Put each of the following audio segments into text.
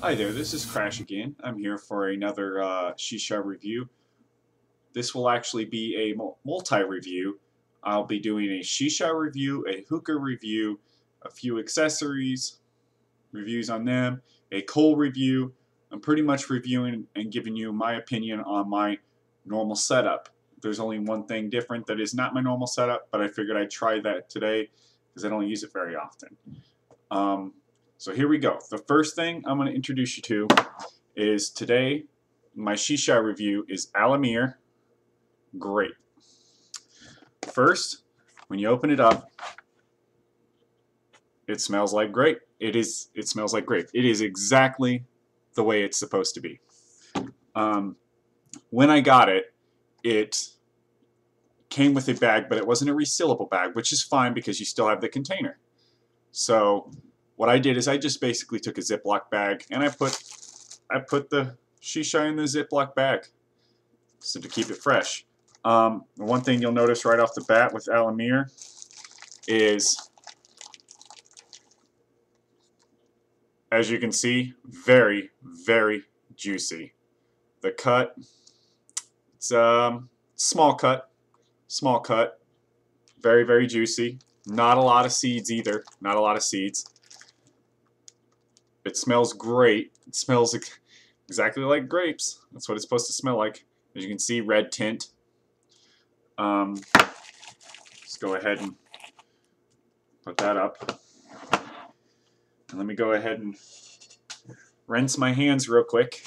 Hi there, this is Krash again. I'm here for another Shisha review. This will actually be a multi-review. I'll be doing a Shisha review, a hookah review, a few accessories, reviews on them, a coal review. I'm pretty much reviewing and giving you my opinion on my normal setup. There's only one thing different that is not my normal setup, but I figured I'd try that today because I don't use it very often. So here we go. The first thing I'm going to introduce you to is today, my Shisha review is Amir-Grape. First, when you open it up, it smells like grape. It smells like grape. It is exactly the way it's supposed to be. When I got it, it came with a bag, but it wasn't a resealable bag, which is fine because you still have the container. So what I did is I just basically took a Ziploc bag and I put the Shisha in the Ziploc bag so to keep it fresh. One thing you'll notice right off the bat with Amir is, as you can see, very, very juicy. The cut, it's small cut, very, very juicy. Not a lot of seeds either, not a lot of seeds. It smells great. It smells exactly like grapes. That's what it's supposed to smell like. As you can see, red tint. Let's go ahead and put that up. And let me go ahead and rinse my hands real quick.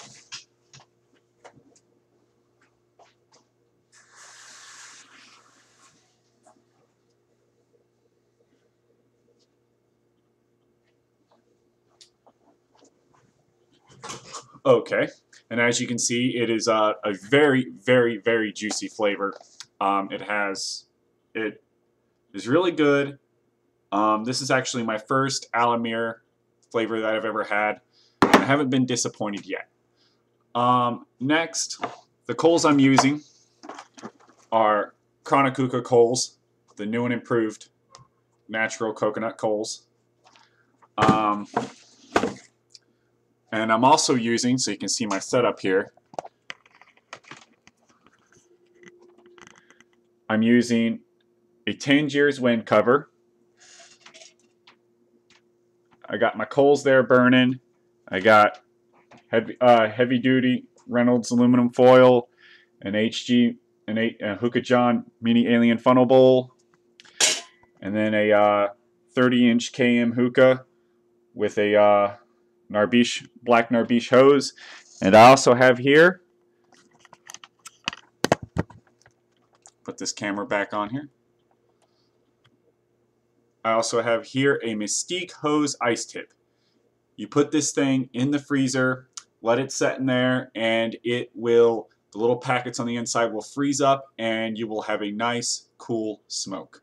Okay, and as you can see, it is a very, very, very juicy flavor. It is really good. This is actually my first Amir flavor that I've ever had. I haven't been disappointed yet. Next, the coals I'm using are Hookah coals, the new and improved natural coconut coals. And I'm also using, so you can see my setup here, I'm using a Tangier's wind cover. I got my coals there burning. I got heavy duty Reynolds aluminum foil, an Hookah John mini alien funnel bowl, and then a 30-inch KM hookah with a black Narbiche hose. And I also have here, put this camera back on here, I also have here a Mystique hose ice tip. You put this thing in the freezer, let it set in there, and the little packets on the inside will freeze up and you will have a nice cool smoke.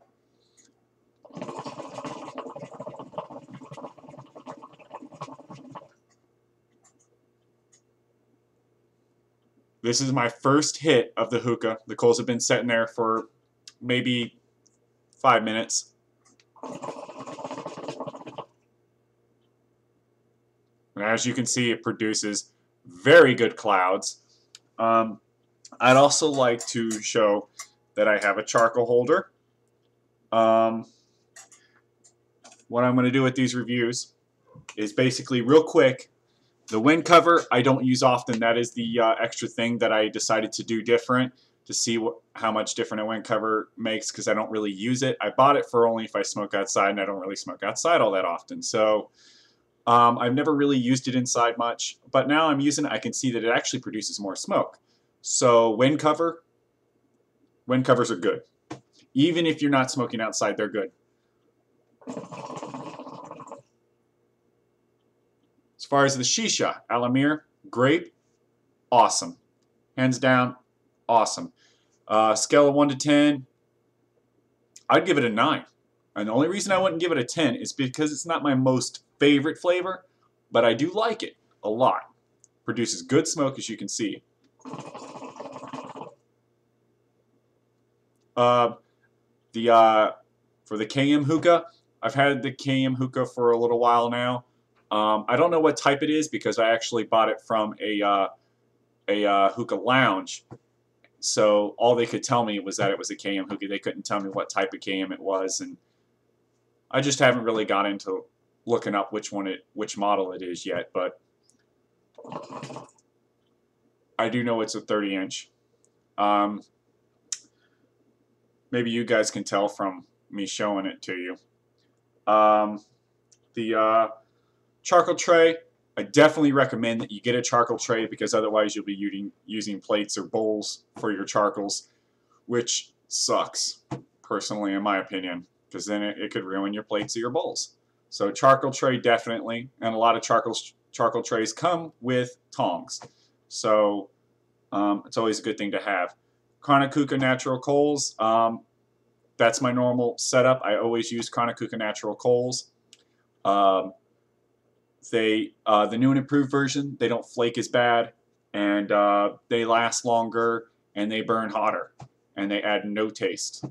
This is my first hit of the hookah. The coals have been sitting there for maybe 5 minutes. And as you can see, it produces very good clouds. I'd also like to show that I have a charcoal holder. What I'm going to do with these reviews is basically real quick. The wind cover I don't use often. That is the extra thing that I decided to do different to see how much different a wind cover makes, because I don't really use it. I bought it for only if I smoke outside, and I don't really smoke outside all that often. So I've never really used it inside much, but now I'm using it. I can see that it actually produces more smoke. So wind covers are good. Even if you're not smoking outside, they're good. As far as the Shisha, Amir-Grape, awesome. Hands down, awesome. Scale of 1 to 10, I'd give it a 9. And the only reason I wouldn't give it a 10 is because it's not my most favorite flavor, but I do like it a lot. Produces good smoke, as you can see. For the KM hookah, I've had the KM hookah for a little while now. I don't know what type it is because I actually bought it from a hookah lounge. So all they could tell me was that it was a KM hookah. They couldn't tell me what type of KM it was, and I just haven't really got into looking up which model it is yet. But I do know it's a 30-inch. Maybe you guys can tell from me showing it to you. The charcoal tray, I definitely recommend that you get a charcoal tray because otherwise you'll be using plates or bowls for your charcoals, which sucks, personally, in my opinion, because then it could ruin your plates or your bowls. So charcoal tray definitely, and a lot of charcoal trays come with tongs. So it's always a good thing to have. Chronic Hookah natural coals, that's my normal setup. I always use Chronic Hookah natural coals. The new and improved version, they don't flake as bad, and they last longer, and they burn hotter, and they add no taste.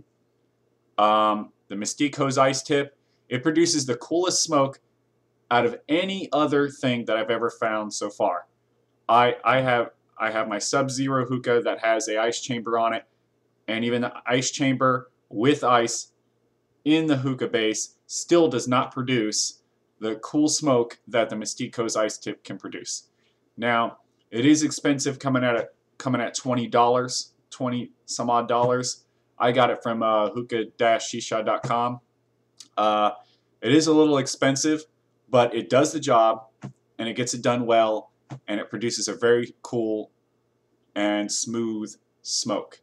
The Mystique Hose Ice Tip, it produces the coolest smoke out of any other thing that I've ever found so far. I have my Sub-Zero hookah that has a ice chamber on it, and even the ice chamber with ice in the hookah base still does not produce the cool smoke that the Mystique Hose Ice Tip can produce. Now, it is expensive, coming at $20, 20 some odd dollars. I got it from hookah-shisha.com. It is a little expensive, but it does the job, and it gets it done well, and it produces a very cool and smooth smoke.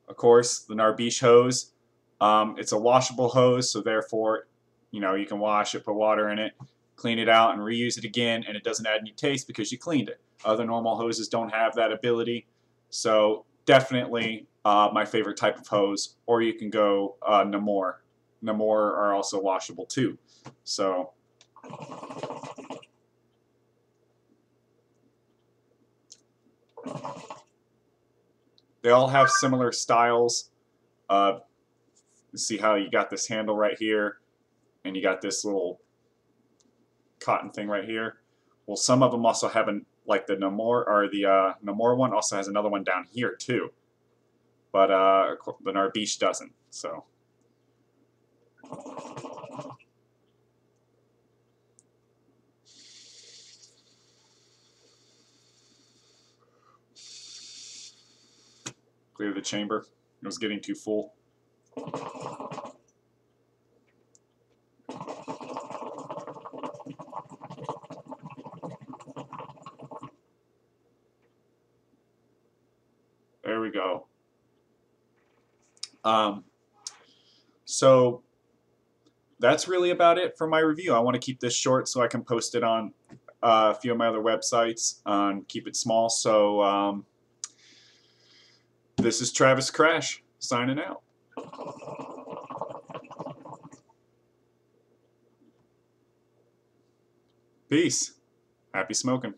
Of course, the Narbiche hose. It's a washable hose, so therefore, you can wash it, put water in it, clean it out, and reuse it again, and it doesn't add any taste because you cleaned it. Other normal hoses don't have that ability, so definitely my favorite type of hose. Or you can go Namor. Namor are also washable too. So they all have similar styles. See how you got this handle right here, and you got this little cotton thing right here. Well, some of them also have like the Namor, or the Namor one also has another one down here too, but the Narbiche doesn't. So clear the chamber. It was getting too full. There we go. So that's really about it for my review. I want to keep this short so I can post it on a few of my other websites and keep it small. So this is Travis Krash signing out. Peace. Happy smoking.